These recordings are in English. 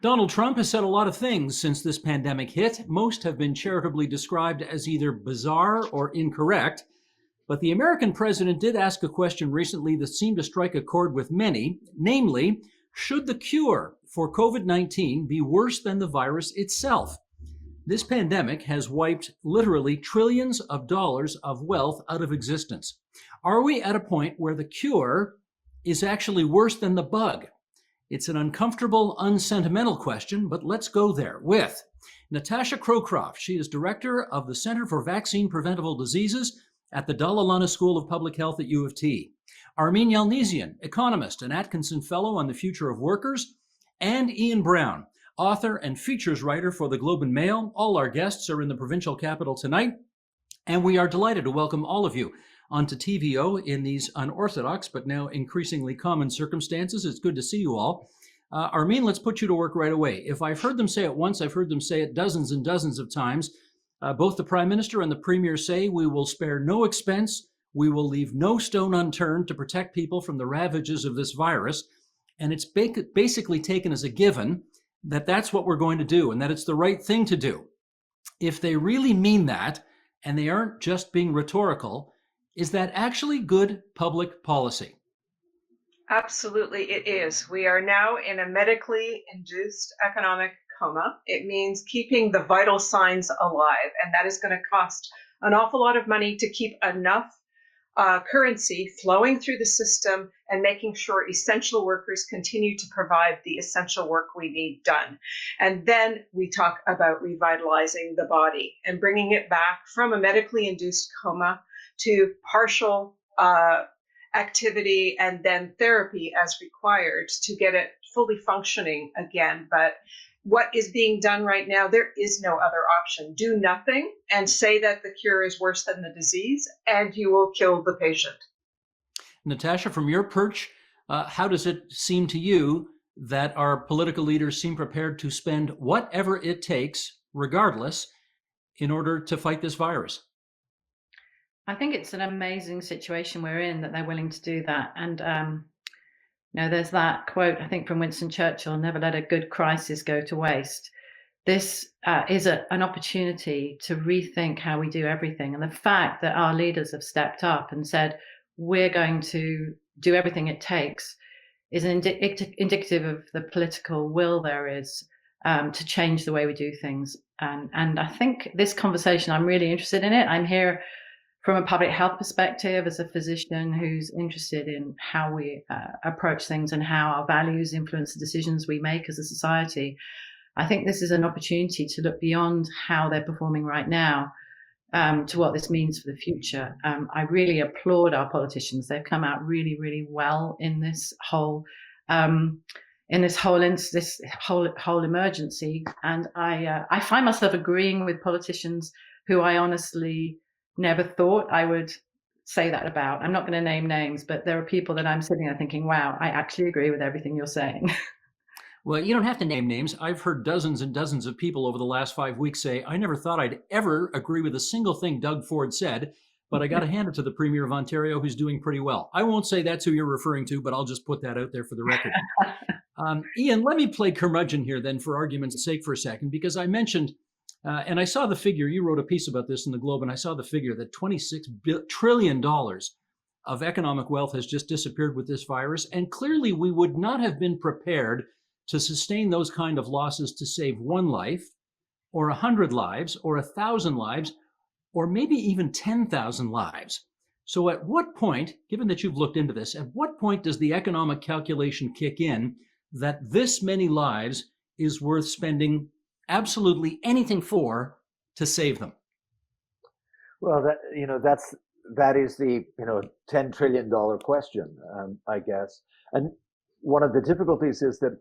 Donald Trump has said a lot of things since this pandemic hit. Most have been charitably described as either bizarre or incorrect. But the American president did ask a question recently that seemed to strike a chord with many, namely, should the cure for COVID-19 be worse than the virus itself? This pandemic has wiped literally trillions of dollars of wealth out of existence. Are we at a point where the cure is actually worse than the bug? It's an uncomfortable, unsentimental question, but let's go there with Natasha Crowcroft. She is director of the Center for Vaccine Preventable Diseases at the Dalla Lana School of Public Health at U of T. Armine Yalnizyan, economist and Atkinson Fellow on the Future of Workers, and Ian Brown, author and features writer for the Globe and Mail. All our guests are in the provincial capital tonight, and we are delighted to welcome all of you onto TVO in these unorthodox but now increasingly common circumstances. It's good to see you all. Armine, let's put you to work right away. If I've heard them say it once, I've heard them say it dozens and dozens of times. Both the Prime Minister and the Premier say we will spare no expense, we will leave no stone unturned to protect people from the ravages of this virus. And it's basically taken as a given that that's what we're going to do and that it's the right thing to do. If they really mean that, and they aren't just being rhetorical, is that actually good public policy? Absolutely, it is. We are now in a medically induced economic coma. It means keeping the vital signs alive, and that is going to cost an awful lot of money to keep enough currency flowing through the system and making sure essential workers continue to provide the essential work we need done. And then we talk about revitalizing the body and bringing it back from a medically induced coma to partial activity and then therapy as required to get it fully functioning again. But what is being done right now, there is no other option. Do nothing and say that the cure is worse than the disease, and you will kill the patient. Natasha, from your perch, how does it seem to you that our political leaders seem prepared to spend whatever it takes, regardless, in order to fight this virus? I think it's an amazing situation we're in that they're willing to do that. And, there's that quote, I think, from Winston Churchill, never let a good crisis go to waste. This is an opportunity to rethink how we do everything. And the fact that our leaders have stepped up and said, we're going to do everything it takes is indicative of the political will there is to change the way we do things. And I think this conversation, I'm really interested in it. I'm here from a public health perspective as a physician who's interested in how we approach things and how our values influence the decisions we make as a society. I think this is an opportunity to look beyond how they're performing right now to what this means for the future. I really applaud our politicians. They've come out really, really well in this whole whole emergency. And I find myself agreeing with politicians who I honestly never thought I would say that about. I'm not going to name names, but there are people that I'm sitting there thinking, wow, I actually agree with everything you're saying. Well, you don't have to name names. I've heard dozens and dozens of people over the last 5 weeks say, I never thought I'd ever agree with a single thing Doug Ford said, but I got to hand it to the Premier of Ontario, who's doing pretty well. I won't say that's who you're referring to, but I'll just put that out there for the record. Ian, let me play curmudgeon here then for argument's sake for a second, because I mentioned and I saw the figure, you wrote a piece about this in the Globe, and I saw the figure that $26 trillion of economic wealth has just disappeared with this virus. And clearly we would not have been prepared to sustain those kind of losses to save one life or 100 lives or 1,000 lives or maybe even 10,000 lives. So at what point, given that you've looked into this, at what point does the economic calculation kick in that this many lives is worth spending absolutely anything for to save them? Well, that is the $10 trillion question, I guess. And one of the difficulties is that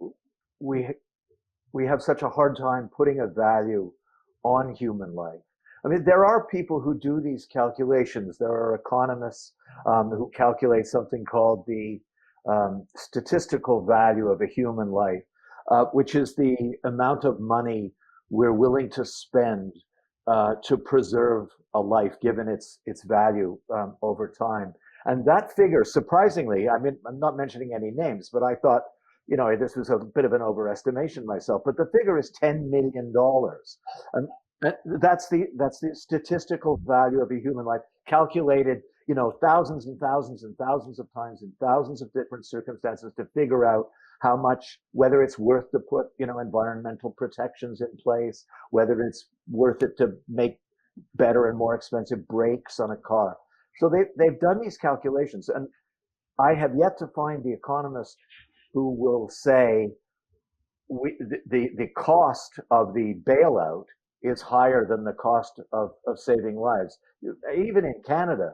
we have such a hard time putting a value on human life. I mean, there are people who do these calculations. There are economists who calculate something called the statistical value of a human life, which is the amount of money we're willing to spend to preserve a life, given its value over time. And that figure, surprisingly, I mean, I'm not mentioning any names, but I thought, this was a bit of an overestimation myself, but the figure is $10 million. And that's the statistical value of a human life calculated, thousands and thousands and thousands of times in thousands of different circumstances to figure out how much, whether it's worth to put, environmental protections in place, whether it's worth it to make better and more expensive brakes on a car. So they've done these calculations, and I have yet to find the economist who will say the cost of the bailout is higher than the cost of saving lives. Even in Canada,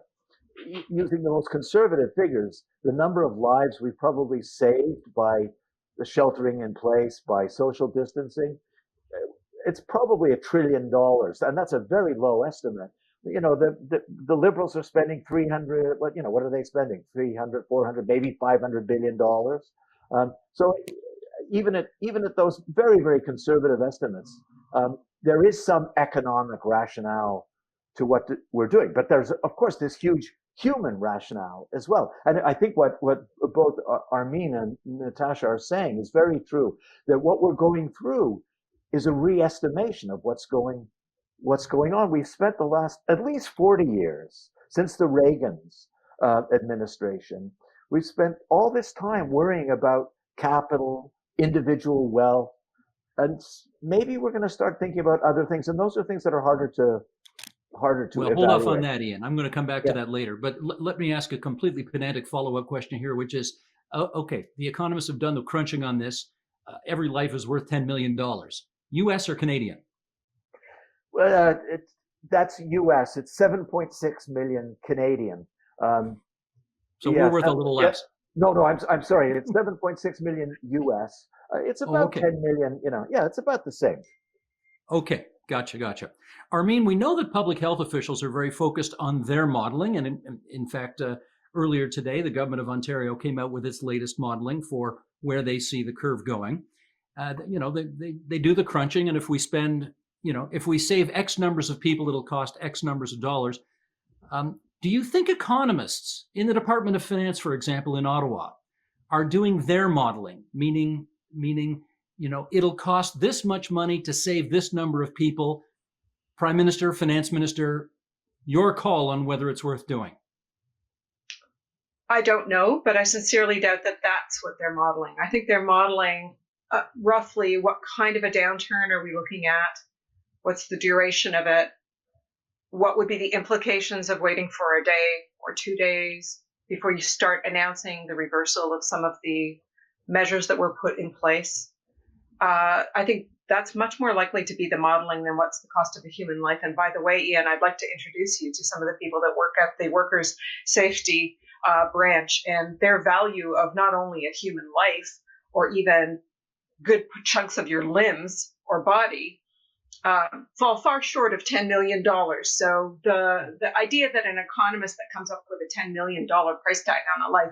using the most conservative figures, the number of lives we've probably saved by the sheltering in place, by social distancing, it's probably $1 trillion, and that's a very low estimate. The liberals are spending 300. What are they spending? 300, 400, maybe $500 billion. So even at those very, very conservative estimates, there is some economic rationale to what we're doing, but there's of course this huge human rationale as well. And I think what both Armine and Natasha are saying is very true, that what we're going through is a re-estimation of what's going on. We've spent the last at least 40 years since the Reagan's administration. We've spent all this time worrying about capital, individual wealth, and maybe we're going to start thinking about other things. And those are things that are harder to Well, evaluate. hold off on that, Ian. I'm going to come back to that later. But let me ask a completely pedantic follow-up question here, which is, okay, the economists have done the crunching on this. Every life is worth $10 million. U.S. or Canadian? Well, that's U.S. It's 7.6 million Canadian. So we're worth a little less. No, I'm sorry. It's 7.6 million U.S. It's about 10 million. It's about the same. Okay, gotcha. Armine, we know that public health officials are very focused on their modeling, and in fact, earlier today, the government of Ontario came out with its latest modeling for where they see the curve going. They do the crunching, and if we spend, if we save X numbers of people, it'll cost X numbers of dollars. Do you think economists in the Department of Finance, for example, in Ottawa, are doing their modeling, meaning, it'll cost this much money to save this number of people? Prime Minister, Finance Minister, your call on whether it's worth doing. I don't know, but I sincerely doubt that that's what they're modeling. I think they're modeling roughly what kind of a downturn are we looking at? What's the duration of it? What would be the implications of waiting for a day or 2 days before you start announcing the reversal of some of the measures that were put in place? I think that's much more likely to be the modeling than what's the cost of a human life. And by the way, Ian, I'd like to introduce you to some of the people that work at the workers' safety branch, and their value of not only a human life or even good chunks of your limbs or body fall far short of $10 million. So the idea that an economist that comes up with a $10 million price tag on a life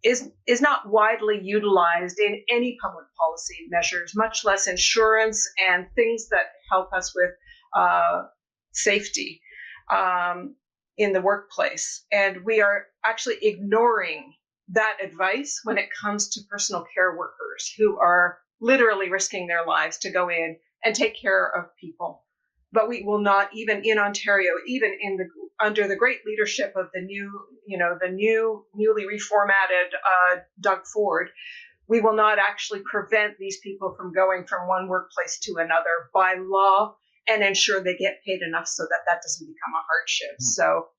is not widely utilized in any public policy measures, much less insurance and things that help us with safety in the workplace. And we are actually ignoring that advice when it comes to personal care workers who are literally risking their lives to go in and take care of people. But we will not, even in Ontario, even under the great leadership of the newly reformatted Doug Ford, we will not actually prevent these people from going from one workplace to another by law and ensure they get paid enough so that doesn't become a hardship. So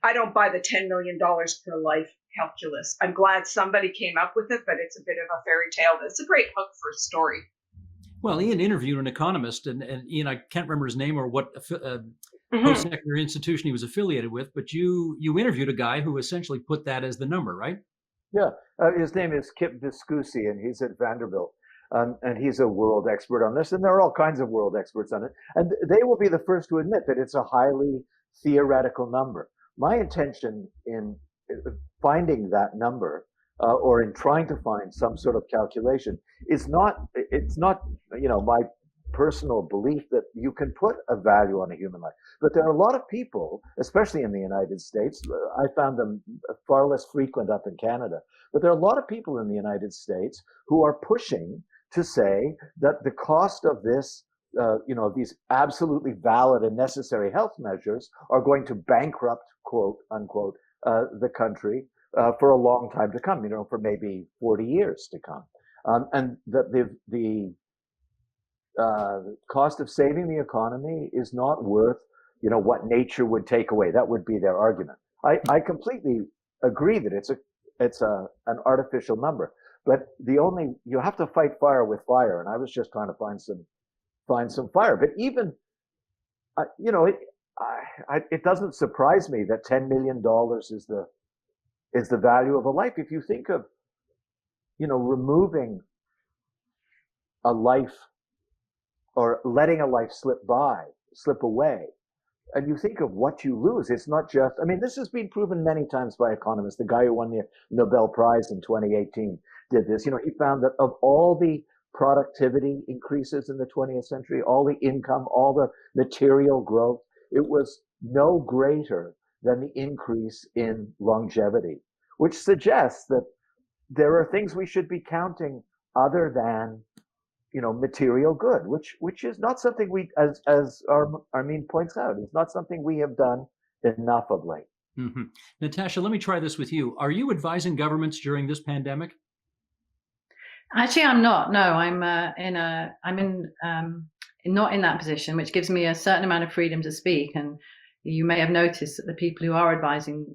I don't buy the $10 million per life calculus. I'm glad somebody came up with it, but it's a bit of a fairy tale. It's a great hook for a story. Well, Ian interviewed an economist, and Ian, I can't remember his name or what post-secondary institution he was affiliated with, but you interviewed a guy who essentially put that as the number, right? Yeah, his name is Kip Viscusi, and he's at Vanderbilt, and he's a world expert on this, and there are all kinds of world experts on it, and they will be the first to admit that it's a highly theoretical number. My intention in finding that number, or in trying to find some sort of calculation, it's not my personal belief that you can put a value on a human life. But there are a lot of people, especially in the United States, I found them far less frequent up in Canada, but there are a lot of people in the United States who are pushing to say that the cost of this, these absolutely valid and necessary health measures are going to bankrupt, quote unquote, the country for a long time to come, for maybe 40 years to come. And that the cost of saving the economy is not worth, what nature would take away. That would be their argument. I completely agree that it's an artificial number, but you have to fight fire with fire. And I was just trying to find some fire. But even, it doesn't surprise me that $10 million is the value of a life. If you think of, removing a life or letting a life slip away, and you think of what you lose, it's not just, this has been proven many times by economists. The guy who won the Nobel Prize in 2018 did this. He found that of all the productivity increases in the 20th century, all the income, all the material growth, it was no greater than the increase in longevity, which suggests that there are things we should be counting other than, material good, which is not something we, as Armine points out, is not something we have done enough of late. Mm-hmm. Natasha, let me try this with you. Are you advising governments during this pandemic? Actually, I'm not. No, I'm not in that position, which gives me a certain amount of freedom to speak. And you may have noticed that the people who are advising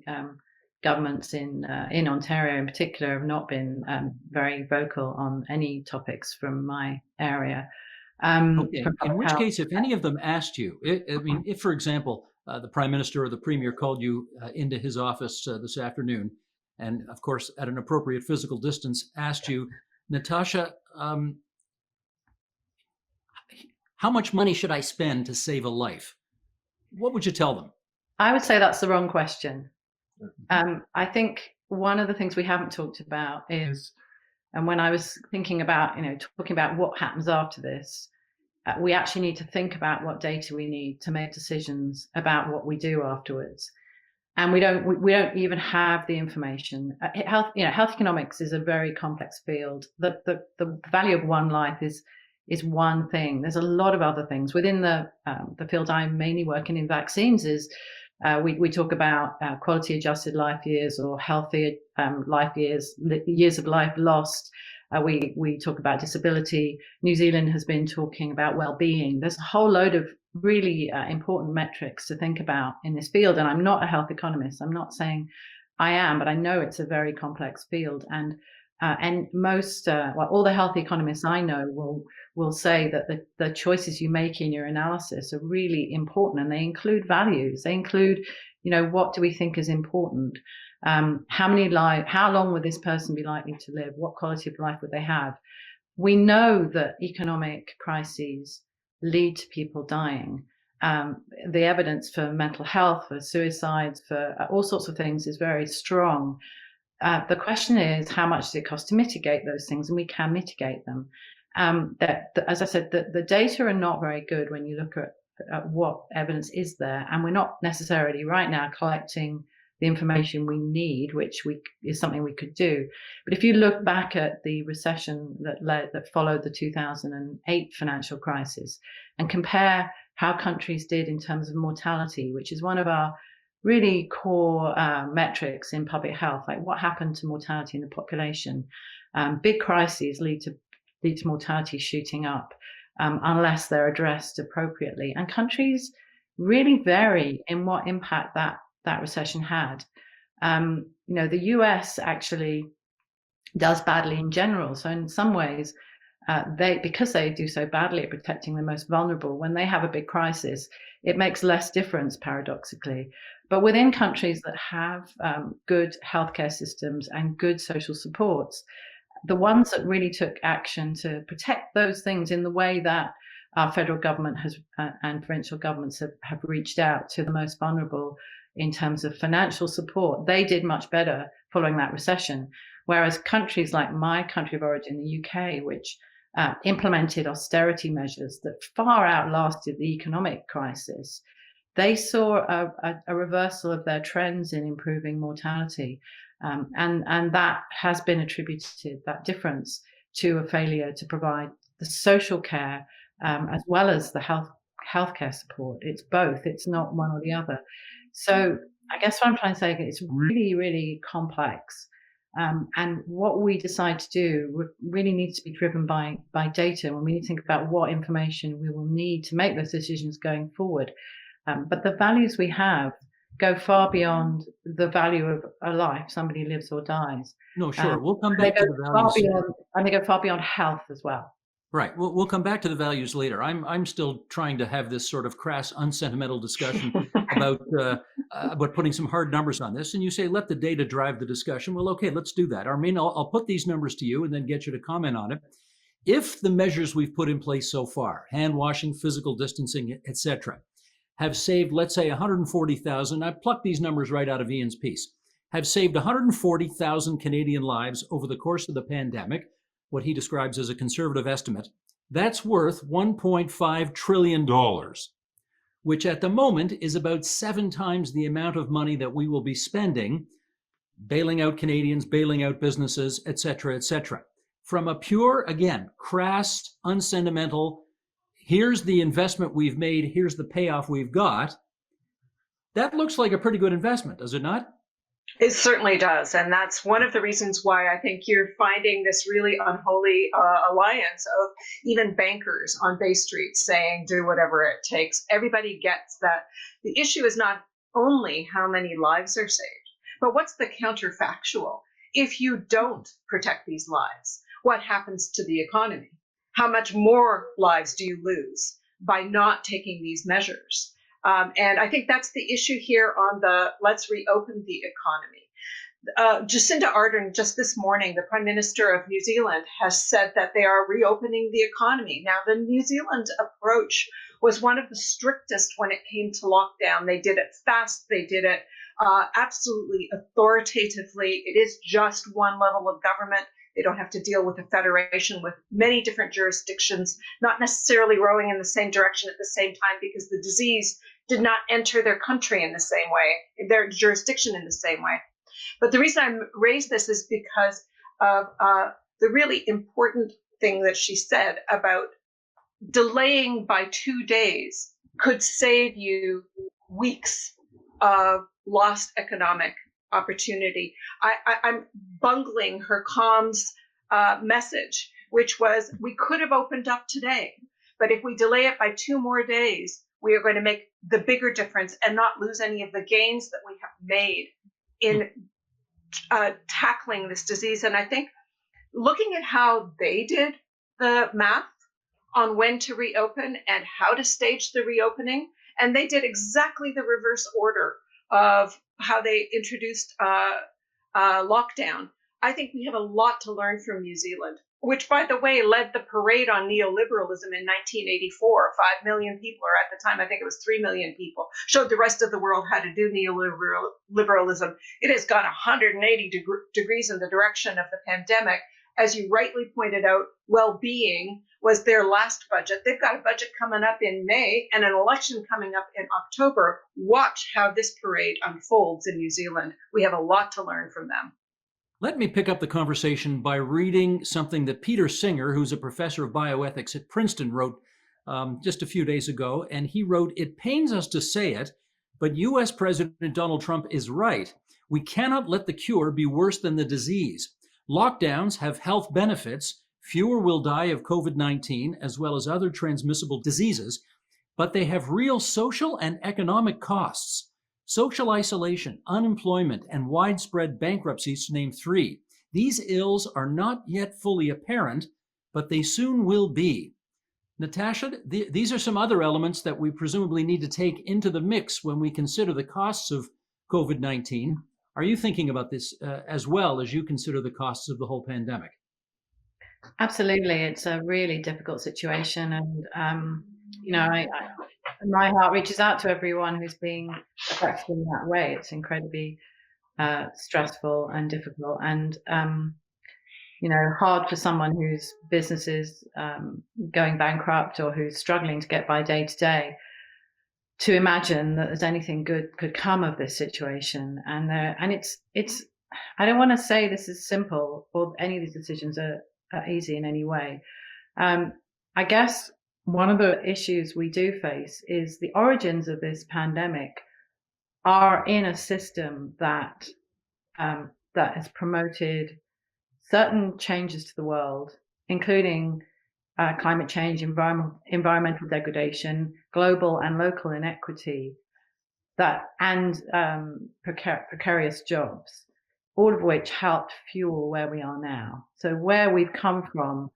governments in Ontario in particular have not been very vocal on any topics from my area. Okay. In which case, if any of them asked you, if, for example, the Prime Minister or the Premier called you into his office this afternoon, and of course, at an appropriate physical distance, asked you, Natasha, how much money should I spend to save a life? What would you tell them? I would say that's the wrong question. I think one of the things we haven't talked about is, and when I was thinking about, talking about what happens after this, we actually need to think about what data we need to make decisions about what we do afterwards. And we don't even have the information. Health economics is a very complex field. The value of one life is one thing. There's a lot of other things within the field I'm mainly working in vaccines. We talk about quality adjusted life years or healthy life years of life lost. We talk about disability. New Zealand has been talking about well-being. There's a whole load of really important metrics to think about in this field. And I'm not a health economist. I'm not saying I am, but I know it's a very complex field. And most, all the health economists I know will say that the choices you make in your analysis are really important, and they include values. They include, what do we think is important? How long would this person be likely to live? What quality of life would they have? We know that economic crises lead to people dying. The evidence for mental health, for suicides, for all sorts of things is very strong. The question is, how much does it cost to mitigate those things? And we can mitigate them. As I said, the data are not very good when you look at what evidence is there. And we're not necessarily right now collecting the information we need, which is something we could do. But if you look back at the recession that followed the 2008 financial crisis and compare how countries did in terms of mortality, which is one of our really core metrics in public health, like what happened to mortality in the population. Big crises lead to mortality shooting up unless they're addressed appropriately. And countries really vary in what impact that recession had. The US actually does badly in general. So in some ways, because they do so badly at protecting the most vulnerable, when they have a big crisis, it makes less difference, paradoxically. But within countries that have good healthcare systems and good social supports, the ones that really took action to protect those things in the way that our federal government and provincial governments have reached out to the most vulnerable in terms of financial support, they did much better following that recession. Whereas countries like my country of origin, the UK, which implemented austerity measures that far outlasted the economic crisis, they saw a reversal of their trends in improving mortality. And that has been attributed, that difference, to a failure to provide the social care as well as the healthcare support. It's both, it's not one or the other. So I guess what I'm trying to say is it's really, really complex. And what we decide to do really needs to be driven by data, and we need to think about what information we will need to make those decisions going forward. But the values we have go far beyond the value of a life, somebody lives or dies. No, sure. We'll come back to the values. And they go far beyond health as well. Right. We'll come back to the values later. I'm still trying to have this sort of crass, unsentimental discussion about putting some hard numbers on this. And you say, let the data drive the discussion. Well, okay, let's do that. Armine, I'll put these numbers to you and then get you to comment on it. If the measures we've put in place so far, hand washing, physical distancing, etc., have saved, let's say, 140,000, I plucked these numbers right out of Ian's piece, have saved 140,000 Canadian lives over the course of the pandemic, what he describes as a conservative estimate, that's worth $1.5 trillion, which at the moment is about 7 times the amount of money that we will be spending bailing out Canadians, bailing out businesses, et cetera, from a pure, again, crass, unsentimental, here's the investment we've made, here's the payoff we've got. That looks like a pretty good investment, does it not? It certainly does. And that's one of the reasons why I think you're finding this really unholy alliance of even bankers on Bay Street saying, do whatever it takes. Everybody gets that the issue is not only how many lives are saved, but what's the counterfactual? If you don't protect these lives, what happens to the economy? How much more lives do you lose by not taking these measures? And I think that's the issue here on the let's reopen the economy. Jacinda Ardern, just this morning, the Prime Minister of New Zealand, has said that they are reopening the economy. Now, the New Zealand approach was one of the strictest when it came to lockdown. They did it fast. They did it absolutely authoritatively. It is just one level of government. They don't have to deal with a federation with many different jurisdictions, not necessarily rowing in the same direction at the same time because the disease did not enter their country in the same way, their jurisdiction in the same way. But the reason I raise this is because of the really important thing that she said about delaying by 2 days could save you weeks of lost economic opportunity. I'm bungling her comms message, which was we could have opened up today, but if we delay it by 2 more days, we are going to make the bigger difference and not lose any of the gains that we have made in tackling this disease. And I think looking at how they did the math on when to reopen and how to stage the reopening, and they did exactly the reverse order of how they introduced lockdown. I think we have a lot to learn from New Zealand, which, by the way, led the parade on neoliberalism in 1984. 5 million people, or at the time, I think it was 3 million people, showed the rest of the world how to do neoliberalism. It has gone 180 degrees in the direction of the pandemic. As you rightly pointed out, well-being was their last budget. They've got a budget coming up in May and an election coming up in October. Watch how this parade unfolds in New Zealand. We have a lot to learn from them. Let me pick up the conversation by reading something that Peter Singer, who's a professor of bioethics at Princeton, wrote just a few days ago. And he wrote, "It pains us to say it, but US President Donald Trump is right. We cannot let the cure be worse than the disease. Lockdowns have health benefits. Fewer will die of COVID-19 as well as other transmissible diseases, but they have real social and economic costs. Social isolation, unemployment, and widespread bankruptcies, to name 3. These ills are not yet fully apparent, but they soon will be." Natasha, these are some other elements that we presumably need to take into the mix when we consider the costs of COVID-19. Are you thinking about this as well as you consider the costs of the whole pandemic? Absolutely. It's a really difficult situation. And, my heart reaches out to everyone who's being affected in that way. It's incredibly stressful and difficult. And hard for someone whose business is going bankrupt or who's struggling to get by day to day to imagine that there's anything good could come of this situation. And it's I don't want to say this is simple or any of these decisions are easy in any way. I guess one of the issues we do face is the origins of this pandemic are in a system that has promoted certain changes to the world, including climate change, environmental degradation, global and local inequity, and precarious jobs, all of which helped fuel where we are now. So where we've come from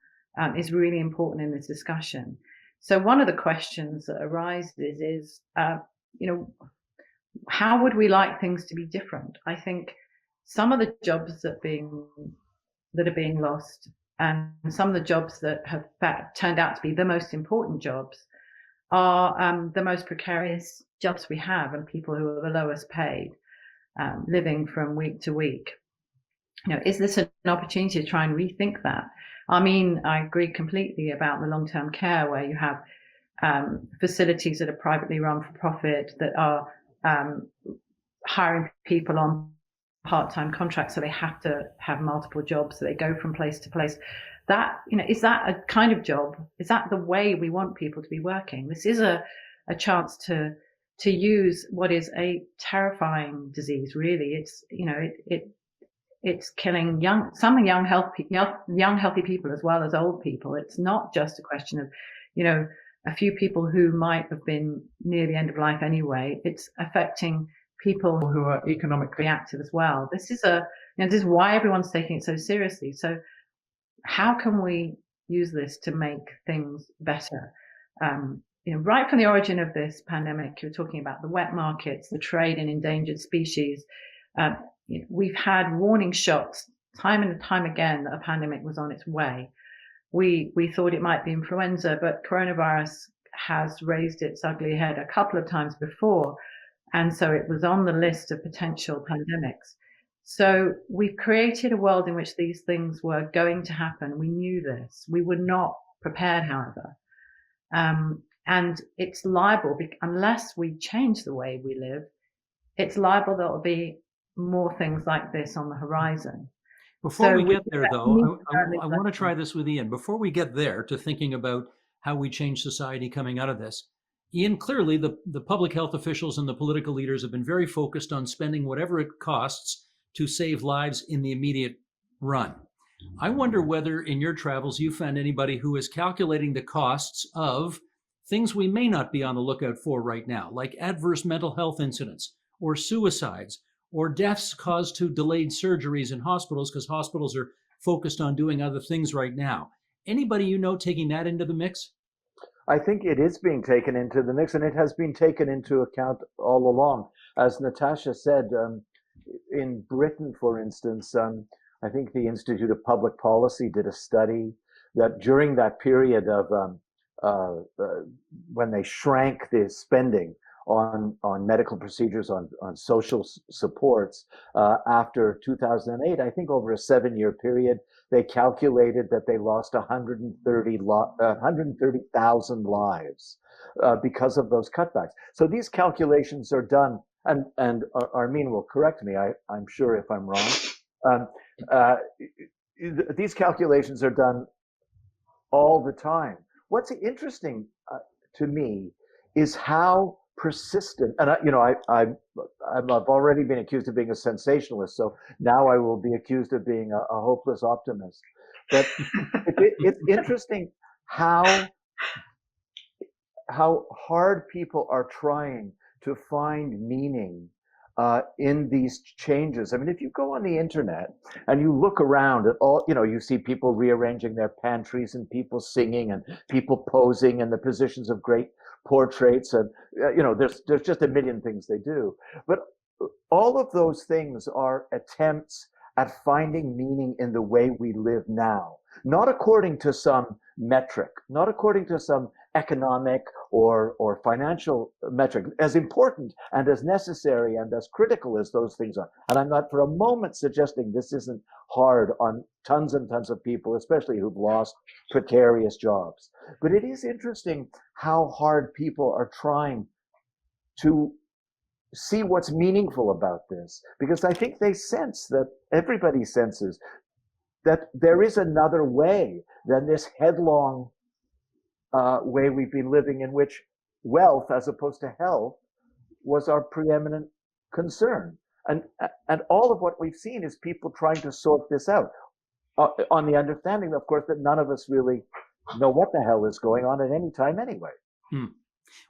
is really important in this discussion. So one of the questions that arises is, how would we like things to be different? I think some of the jobs that are being lost, and some of the jobs that have turned out to be the most important jobs, are the most precarious jobs we have, and people who are the lowest paid, living from week to week. Is this an opportunity to try and rethink that? I agree completely about the long-term care, where you have facilities that are privately run for profit that are hiring people on part-time contracts, so they have to have multiple jobs, so they go from place to place. That, is that a kind of job? Is that the way we want people to be working? This is a chance to use what is a terrifying disease. Really, it's killing some young healthy people as well as old people. It's not just a question of, a few people who might have been near the end of life anyway. It's affecting people who are economically active as well. This is this is why everyone's taking it so seriously. So how can we use this to make things better? Right from the origin of this pandemic, you're talking about the wet markets, the trade in endangered species. We've had warning shots time and time again that a pandemic was on its way. We thought it might be influenza, but coronavirus has raised its ugly head a couple of times before. And so it was on the list of potential pandemics. So we've created a world in which these things were going to happen. We knew this. We were not prepared, however. And it's liable, unless we change the way we live, it's liable there will be more things like this on the horizon. Before we get there, though, I want to try this with Ian. Before we get there to thinking about how we change society coming out of this, Ian, clearly the public health officials and the political leaders have been very focused on spending whatever it costs to save lives in the immediate run. I wonder whether in your travels you found anybody who is calculating the costs of things we may not be on the lookout for right now, like adverse mental health incidents or suicides, or deaths caused to delayed surgeries in hospitals because hospitals are focused on doing other things right now. Anybody taking that into the mix? I think it is being taken into the mix, and it has been taken into account all along. As Natasha said, in Britain, for instance, I think the Institute of Public Policy did a study that during that period of when they shrank the spending on medical procedures, on social supports, after 2008, I think over a 7-year period, they calculated that they lost 130,000 lives because of those cutbacks. So these calculations are done, and Armine will correct me, I'm sure if I'm wrong. These calculations are done all the time. What's interesting to me is how persistent, and I've already been accused of being a sensationalist, so now I will be accused of being a hopeless optimist. But it's interesting how hard people are trying to find meaning in these changes. I mean, if you go on the internet and you look around at all, you see people rearranging their pantries and people singing and people posing in the positions of great portraits, and there's just a million things they do. But all of those things are attempts at finding meaning in the way we live now, not according to some metric, not according to some economic or financial metric, as important and as necessary and as critical as those things are. And I'm not for a moment suggesting this isn't hard on tons and tons of people, especially who've lost precarious jobs. But it is interesting how hard people are trying to see what's meaningful about this, because I think they sense that everybody senses that there is another way than this headlong way we've been living, in which wealth as opposed to health was our preeminent concern. And all of what we've seen is people trying to sort this out on the understanding, of course, that none of us really know what the hell is going on at any time anyway.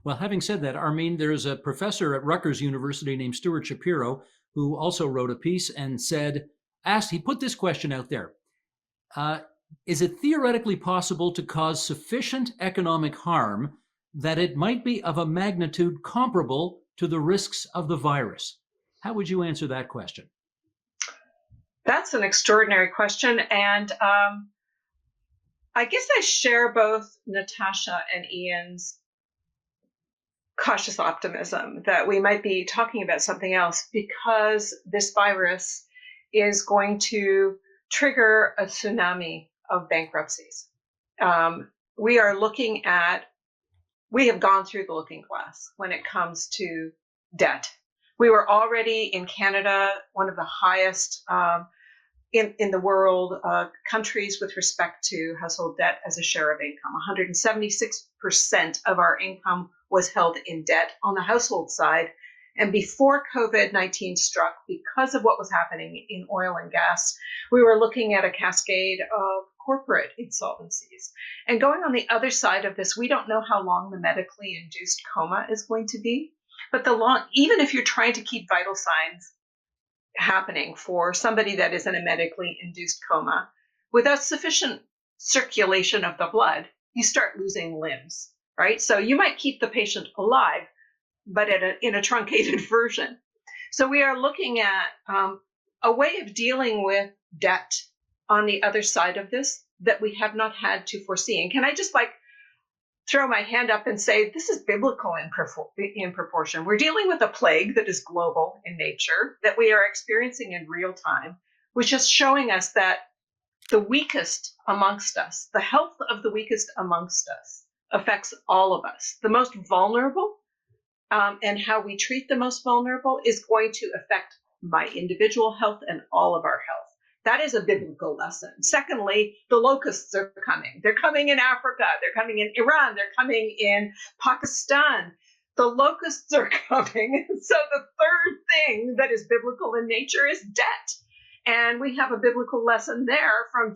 Well, having said that, Armine, there's a professor at Rutgers University named Stuart Shapiro who also wrote a piece and he put this question out there. Is it theoretically possible to cause sufficient economic harm that it might be of a magnitude comparable to the risks of the virus? How would you answer that question? That's an extraordinary question. And I guess I share both Natasha and Ian's cautious optimism that we might be talking about something else, because this virus is going to trigger a tsunami of bankruptcies. We have gone through the looking glass when it comes to debt. We were already in Canada, one of the highest in the world countries with respect to household debt as a share of income. 176% of our income was held in debt on the household side. And before COVID-19 struck, because of what was happening in oil and gas, we were looking at a cascade of corporate insolvencies. And going on the other side of this, we don't know how long the medically induced coma is going to be. But even if you're trying to keep vital signs happening for somebody that is in a medically induced coma, without sufficient circulation of the blood, you start losing limbs, right? So you might keep the patient alive, but in a truncated version. So we are looking at a way of dealing with debt on the other side of this that we have not had to foresee. And can I just throw my hand up and say, this is biblical in proportion. We're dealing with a plague that is global in nature, that we are experiencing in real time, which is showing us that the weakest amongst us, the health of the weakest amongst us, affects all of us. The most vulnerable and how we treat the most vulnerable is going to affect my individual health and all of our health. That is a biblical lesson. Secondly, the locusts are coming. They're coming in Africa. They're coming in Iran. They're coming in Pakistan. The locusts are coming. So the third thing that is biblical in nature is debt. And we have a biblical lesson there from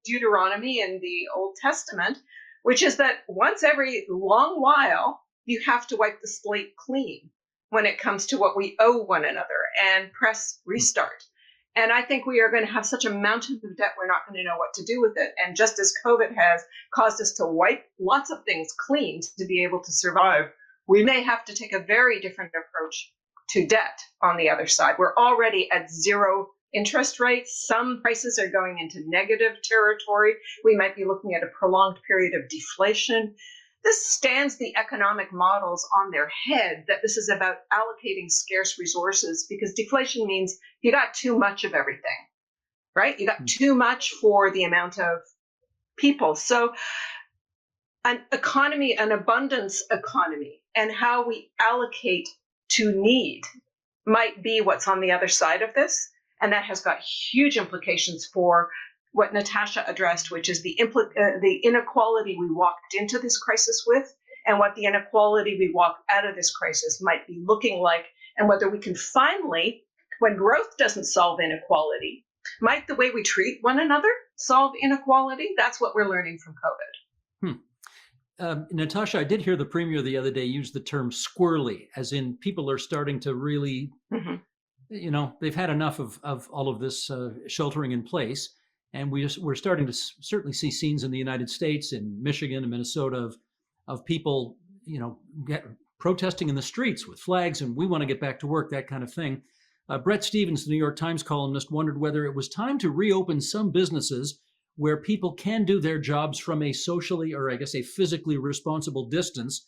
Deuteronomy in the Old Testament, which is that once every long while, you have to wipe the slate clean when it comes to what we owe one another and press restart. And I think we are going to have such a mountain of debt, we're not going to know what to do with it. And just as COVID has caused us to wipe lots of things clean to be able to survive, we may have to take a very different approach to debt on the other side. We're already at zero interest rates. Some prices are going into negative territory. We might be looking at a prolonged period of deflation. This stands the economic models on their head, that this is about allocating scarce resources, because deflation means you got too much of everything, right? You got too much for the amount of people. So an economy, an abundance economy, and how we allocate to need might be what's on the other side of this. And that has got huge implications for what Natasha addressed, which is the inequality we walked into this crisis with, and what the inequality we walk out of this crisis might be looking like, and whether we can finally, when growth doesn't solve inequality, might the way we treat one another solve inequality? That's what we're learning from COVID. Natasha, I did hear the Premier the other day use the term squirrely, as in people are starting to really, they've had enough of all of this sheltering in place. And we're starting to certainly see scenes in the United States, in Michigan and Minnesota, of people, protesting in the streets with flags, and we want to get back to work, that kind of thing. Bret Stephens, the New York Times columnist, wondered whether it was time to reopen some businesses where people can do their jobs from a socially, or I guess a physically responsible distance.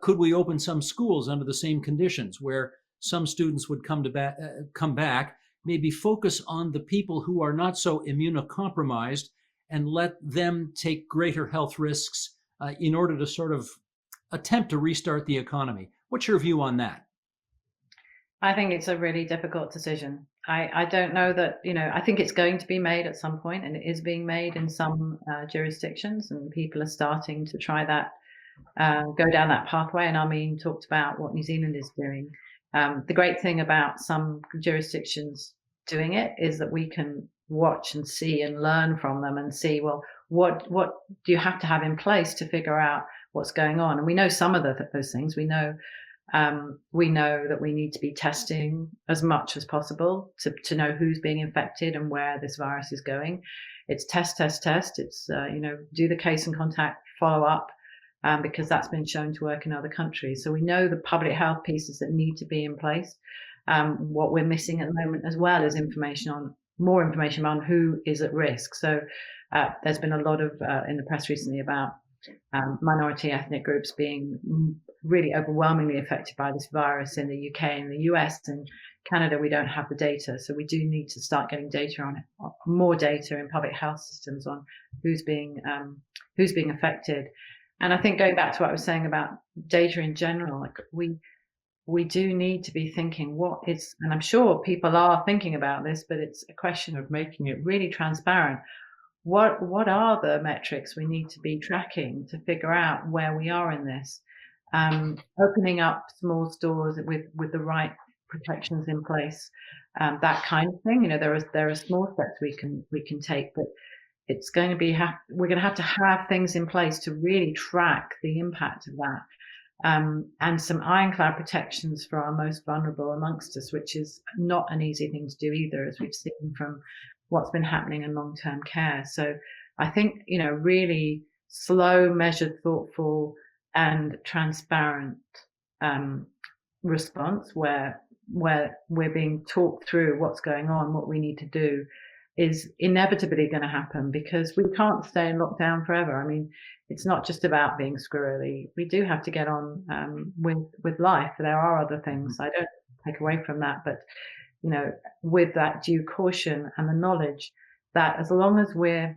Could we open some schools under the same conditions, where some students would come back maybe focus on the people who are not so immunocompromised and let them take greater health risks in order to sort of attempt to restart the economy. What's your view on that? I think it's a really difficult decision. I don't know that, I think it's going to be made at some point, and it is being made in some jurisdictions, and people are starting to try that, go down that pathway. And Armine talked about what New Zealand is doing. The great thing about some jurisdictions doing it is that we can watch and see and learn from them and see, well, what do you have to have in place to figure out what's going on? And we know some of those things. We know that we need to be testing as much as possible to know who's being infected and where this virus is going. It's test. It's, do the case and contact follow up, because that's been shown to work in other countries. So we know the public health pieces that need to be in place. What we're missing at the moment as well is more information on who is at risk. So there's been a lot of in the press recently about minority ethnic groups being really overwhelmingly affected by this virus in the UK and the US. And Canada, we don't have the data. So we do need to start getting data on it, more data in public health systems on who's being affected. And I think going back to what I was saying about data in general, like we do need to be thinking and I'm sure people are thinking about this, but it's a question of making it really transparent. What are the metrics we need to be tracking to figure out where we are in this? Opening up small stores with the right protections in place, that kind of thing. There are small steps we can take, but it's going to be we're going to have things in place to really track the impact of that, and some ironclad protections for our most vulnerable amongst us, which is not an easy thing to do either, as we've seen from what's been happening in long-term care. So I think, really slow, measured, thoughtful, and transparent response where we're being talked through what's going on, what we need to do, is inevitably going to happen, because we can't stay in lockdown forever. I mean, it's not just about being squirrely. We do have to get on with life. There are other things. I don't take away from that, but with that due caution and the knowledge that as long as we're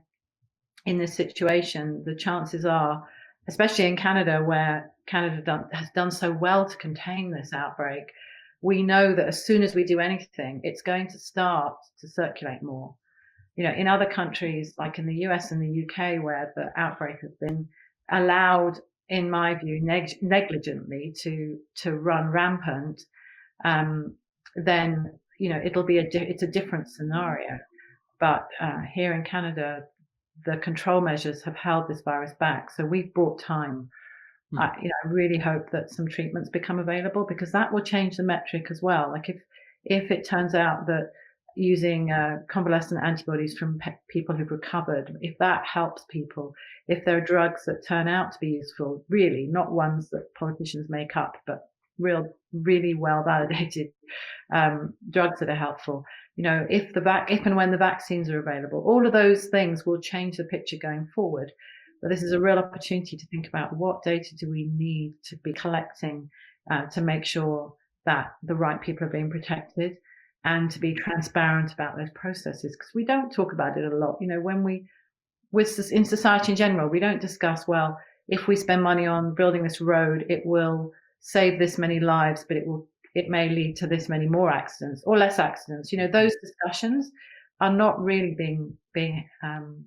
in this situation, the chances are, especially in Canada, where Canada has done so well to contain this outbreak, we know that as soon as we do anything, it's going to start to circulate more. In other countries, like in the US and the UK, where the outbreak has been allowed, in my view, negligently to run rampant, then it's a different scenario. But here in Canada, the control measures have held this virus back, so we've bought time. I really hope that some treatments become available, because that will change the metric as well. Like if it turns out that using convalescent antibodies from people who've recovered, if that helps people, if there are drugs that turn out to be useful, really not ones that politicians make up, but really well validated drugs that are helpful. If and when the vaccines are available, all of those things will change the picture going forward. But this is a real opportunity to think about what data do we need to be collecting to make sure that the right people are being protected, and to be transparent about those processes, because we don't talk about it a lot. In society in general, we don't discuss, well, if we spend money on building this road, it will save this many lives, but it may lead to this many more accidents or less accidents. Those discussions are not really being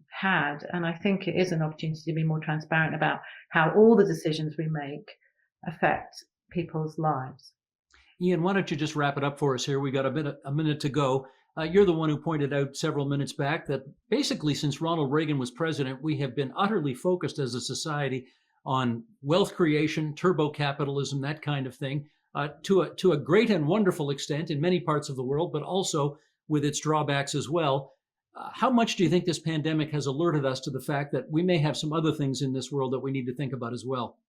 had, and I think it is an opportunity to be more transparent about how all the decisions we make affect people's lives. Ian, why don't you just wrap it up for us here? We got a minute to go. You're the one who pointed out several minutes back that basically since Ronald Reagan was president, we have been utterly focused as a society on wealth creation, turbo capitalism, that kind of thing, to a great and wonderful extent in many parts of the world, but also with its drawbacks as well. How much do you think this pandemic has alerted us to the fact that we may have some other things in this world that we need to think about as well?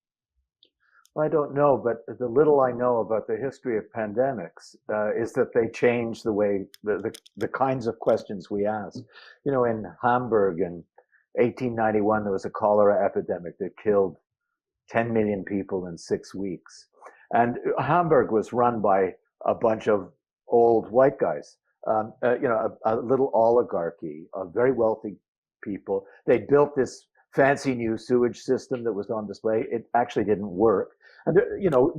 I don't know, but the little I know about the history of pandemics is that they change the way, the kinds of questions we ask. In Hamburg in 1891, there was a cholera epidemic that killed 10 million people in 6 weeks. And Hamburg was run by a bunch of old white guys. a little oligarchy of very wealthy people. They built this fancy new sewage system that was on display. It actually didn't work. And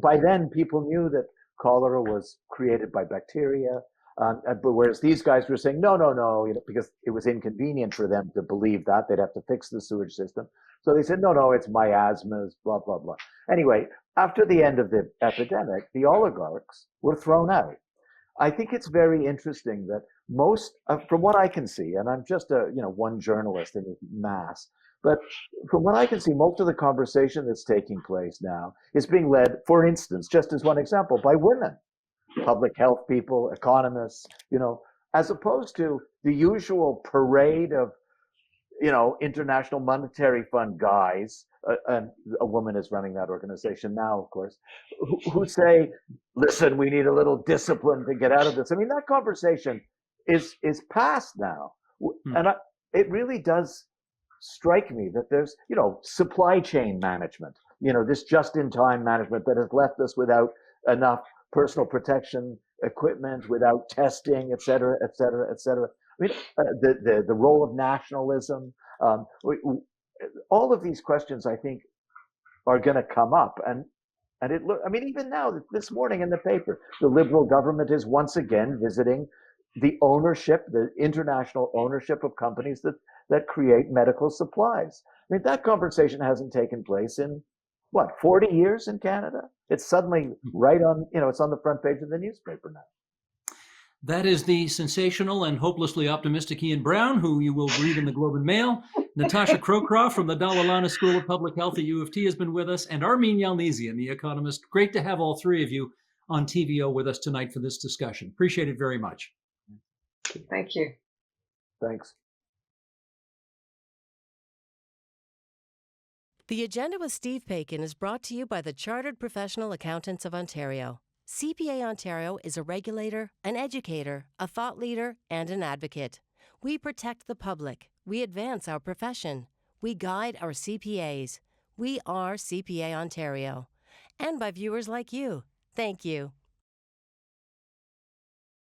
by then people knew that cholera was created by bacteria. But whereas these guys were saying, no, no, no, because it was inconvenient for them to believe that. They'd have to fix the sewage system. So they said, no, no, it's miasmas, blah, blah, blah. Anyway, after the end of the epidemic, the oligarchs were thrown out. I think it's very interesting that most, from what I can see, and I'm just one journalist in a mass, but from what I can see, most of the conversation that's taking place now is being led, for instance, just as one example, by women, public health people, economists, as opposed to the usual parade of, International Monetary Fund guys, and a woman is running that organization now, of course, who say, listen, we need a little discipline to get out of this. I mean, that conversation is past now. And it really does strike me that there's, supply chain management, this just-in-time management that has left us without enough personal protection equipment, without testing, et cetera, et cetera, et cetera. I mean, the role of nationalism, all of these questions, I think, are going to come up. And even now, this morning in the paper, the Liberal government is once again visiting the international ownership of companies that create medical supplies. I mean, that conversation hasn't taken place in 40 years in Canada? It's suddenly right on, it's on the front page of the newspaper now. That is the sensational and hopelessly optimistic Ian Brown, who you will read in the Globe and Mail. Natasha Crowcroft from the Dalalana School of Public Health at U of T has been with us, and Armine Yalnizyan, the economist. Great to have all three of you on TVO with us tonight for this discussion. Appreciate it very much. Thank you. Thanks. The Agenda with Steve Paikin is brought to you by the Chartered Professional Accountants of Ontario. CPA Ontario is a regulator, an educator, a thought leader, and an advocate. We protect the public. We advance our profession. We guide our CPAs. We are CPA Ontario. And by viewers like you. Thank you.